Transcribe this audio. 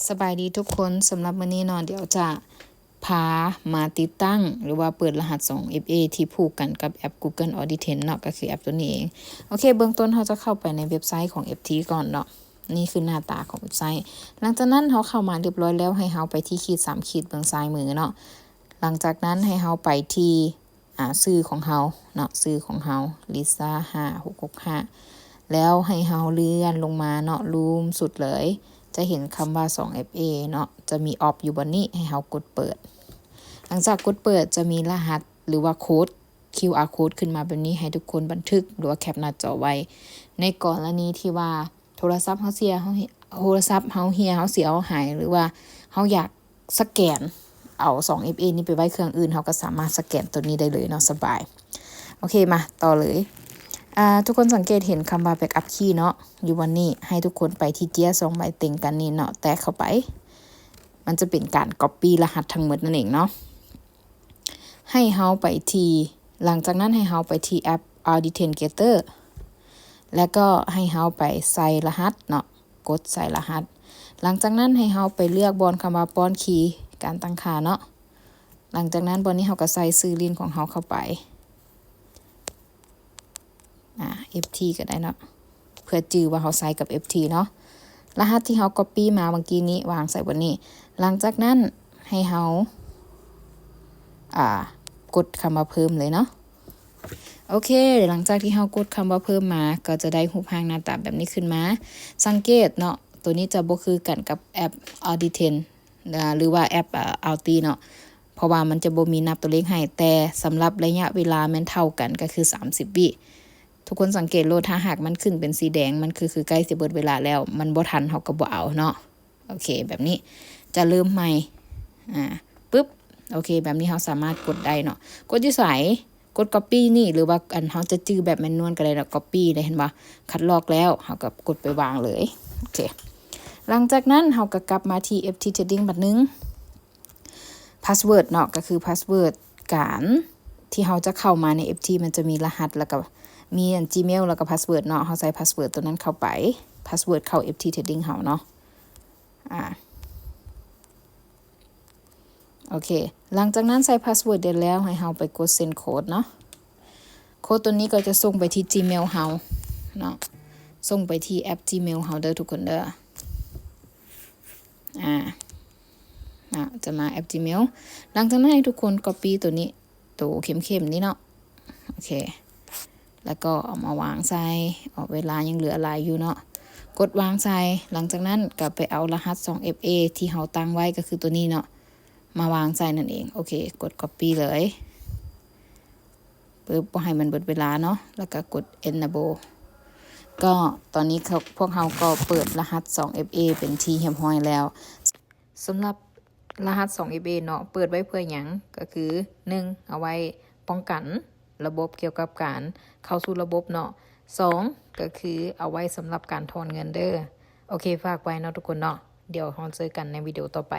สบายดีทุกคนสำหรับวันนี้เนาะเดี๋ยวจะพามาติดตั้งหรือว่าเปิดรหัส 2FA ที่ผูกกันกับแอป Google Audition เนาะก็คือแอปตัวนี้เองโอเคเบื้องต้นเราจะเข้าไปในเว็บไซต์ของ FT ก่อนเนาะนี่คือหน้าตาของเว็บไซต์หลังจากนั้นเราเข้ามาเรียบร้อยแล้วให้เราไปที่ขีด3ขีดเบื้องซ้ายมือเนาะหลังจากนั้นให้เราไปที่ชื่อของเราเนาะชื่อของเราลิซ่า5665แล้วให้เราเลื่อนลงมาเนาะรูมสุดเลยจะเห็นคำว่า 2FA เนาะจะมีออฟอยู่บนนี้ให้เรากดเปิดหลังจากกดเปิดจะมีรหัสหรือว่าโค้ด QR code ขึ้นมาแบบนี้ให้ทุกคนบันทึกหรือว่าแคปหน้าจอไว้ในกรณีที่ว่าโทรศัพท์เราเสียโทรศัพท์เราเสียเราหายหรือว่าเราอยากสแกนเอา 2FA นี้ไปไว้เครื่องอื่นเราก็สามารถสแกนตัวนี้ได้เลยเนาะสบายโอเคมาต่อเลยทุกคนสังเกตเห็นคำว่า backup key เนาะอยู่วันนี้ให้ทุกคนไปที่เจีย2ใบเต็งกันนี่เนาะแตะเข้าไปมันจะเป็นการ copy รหัสทั้งหมดนั่นเองเนาะให้เฮาไปที่หลังจากนั้นให้เฮาไปที่แอป Authenticator แล้วก็ให้เฮาไปใส่รหัสเนาะกดใส่รหัสหลังจากนั้นให้เฮาไปเลือกบนคำว่าป้อนคีย์การตั้งค่าเนาะหลังจากนั้นบนนี้เฮาก็ใส่ชื่อลิ้นของเฮาเข้าไปFT ก็ได้เนาะเพื่อจื้อว่าเขาใส่กับ FT เนาะรหัสที่เขา copy มาเมื่อกี้นี้วางใส่บนนี้หลังจากนั้นให้เขากดคำว่าเพิ่มเลยเนาะโอเคหลังจากที่เขากดคำว่าเพิ่มมาก็จะได้รูปร่างหน้าตาแบบนี้ขึ้นมาสังเกตเนาะตัวนี้จะบ่คือกันกับแอป Audition หรือว่าแอปAudi เนาะเพราะว่ามันจะบ่มีนับตัวเลขให้แต่สำหรับระยะเวลามันเท่ากันก็คือ30วิทุกคนสังเกตโลดถ้าหากมันขึ้นเป็นสีแดงมันคือใกล้สิเบิดเวลาแล้วมันบ่ทันเฮาก็บ่เอาเนาะโอเคแบบนี้จะเริ่มใหม่ปึ๊บโอเคแบบนี้เฮาสามารถกดได้เนาะกดอยู่ไสกด copy นี่หรือว่าอันเฮาจะจื้อแบบแมนนวลก็ได้เนาะ copy ได้เห็นบ่คัดลอกแล้วเฮาก็กดไปวางเลยโอเคหลังจากนั้นเฮาก็กลับมาที่ FT Trading บัดนึง password เนาะก็คือ password การที่เฮาจะเข้ามาใน FT มันจะมีรหัสแล้วก็มีGmail แล้วก็ password เนาะเฮาใส่ password ตัวนั้นเข้าไป password เข้า FT Trading เฮาเนาะโอเคหลังจากนั้นใส่ password เสร็จแล้วให้เฮาไปกด send code เนาะโค้ดตัวนี้ก็จะส่งไปที่ Gmail เฮาเนาะส่งไปที่แอป Gmail เฮาเด้อทุกคนเด้อจะมาแอป Gmail หลังจากนั้นให้ทุกคน copy ตัวนี้ตัวเข้มๆนี้เนาะโอเคแล้วก็เอามาวางใส่เวลายังเหลือหลายอยู่เนาะกดวางใส่หลังจากนั้นก็ไปเอารหัส 2FA ที่เราตั้งไว้ก็คือตัวนี้เนาะมาวางใส่นั่นเองโอเคกด copy เลยปึ๊บบ่ให้มันเบิดเวลาเนาะแล้วก็กด enable ก็ตอนนี้พวกเราก็เปิดรหัส 2FA เป็นที่เรียบร้อยแล้วสำหรับรหัส 2FA เนาะเปิดไว้เพื่อหยังก็คือ1เอาไว้ป้องกันระบบเกี่ยวกับการเข้าสู่ระบบเนาะ2ก็คือเอาไว้สำหรับการถอนเงินเด้อโอเคฝากไว้เนาะทุกคนเนาะเดี๋ยวเราเจอกันในวิดีโอต่อไป